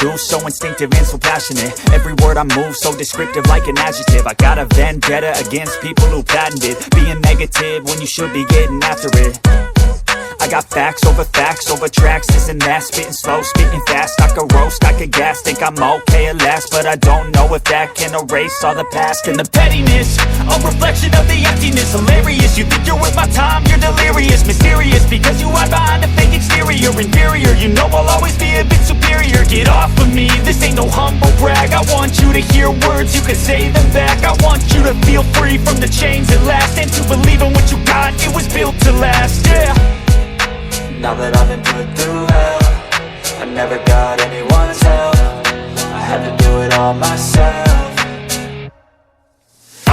do, so instinctive and so passionate. Every word I move, so descriptive like an adjective. I got a vendetta against people who patented being negative when you should be getting after it. I got facts over tracks, this and that. Spitting slow, spitting fast, I could roast, I could gas. Think I'm okay at last, but I don't know if that can erase all the past. And the pettiness, a reflection of the emptiness. Hilarious, you think you're worth my time, you're delirious. Mysterious, because you hide behind a fake exterior. Inferior, you know I'll always be a bit superior. Get off of me, this ain't no humble brag. I want you to hear words, you can say them back. I want you to feel free from the chains at last, and to believe in what you got, it was built to last, yeah. Now that I've been put through hell, I never got anyone's help. I had to do it all myself.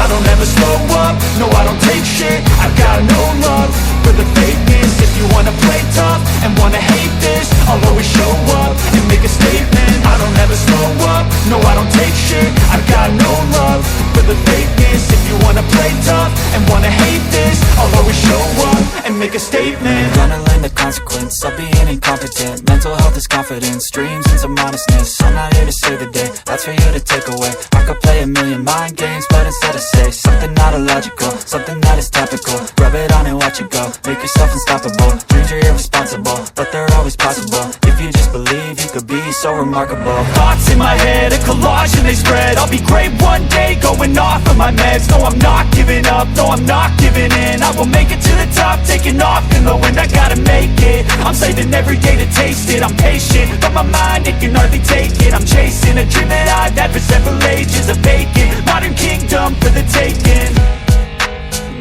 I don't ever slow up, no I don't take shit. I've got no love for the fakeness. If you wanna play tough and wanna hate this, I'll always show up and make a statement. I don't ever slow up, no I don't take shit. I've got no love for the fakeness. If you wanna play tough and wanna hate this, I'll always show up and make a statement. I'm gonna learn the consequence of being incompetent. Mental health is confidence, dreams and some honestness. I'm not here to save the day, that's for you to take away. I could play a million mind games, but instead I say something not illogical, something that is topical. Rub it on and watch it go, make yourself unstoppable. Dreams are irresponsible, but they're always possible. If you just believe, you could be so remarkable. Thoughts in my head, a collage and they spread. I'll be great one day, going off of my meds. No, I'm not giving up, no, I'm not giving in. I will make it to the top, taking off in the wind. I gotta make it, I'm saving every day to taste it. I'm patient, but my mind, it can hardly take it. I'm chasing a dream that I've had for several ages. A vacant, modern kingdom for the taking.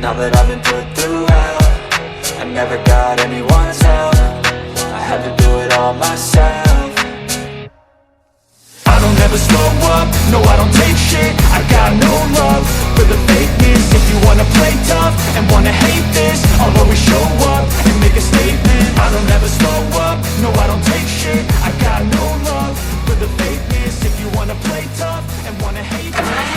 Now that I've been put through hell, I never got anyone's help. I had to do it all myself. I don't ever slow up, no I don't take shit. I got no love for the fakeness. If you wanna play tough and wanna hate this, I'll always show up and make a statement. I don't ever slow up, no I don't take shit. I got no love for the fakeness. If you wanna play tough and wanna hate this.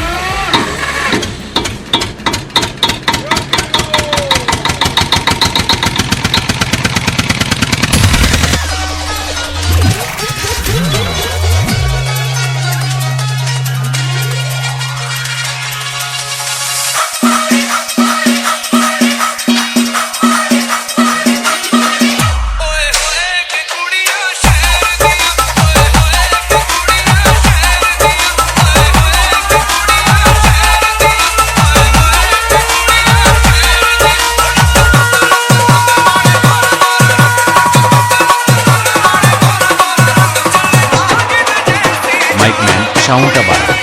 সাউন্ডটা বাড়াও।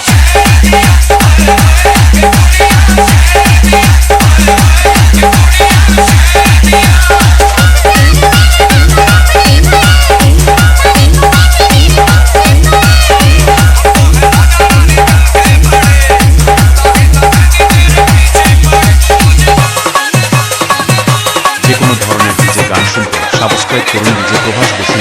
যে কোনো ধরনের DJ গান শুনতে subscribe করুন DJ Prabhas বসুন।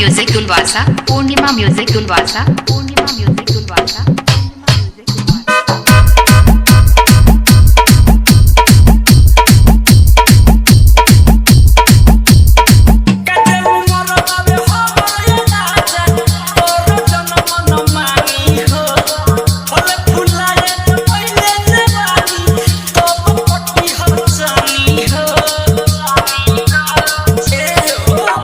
Music Dulwasa, Purnima Music Dulwasa, Purnima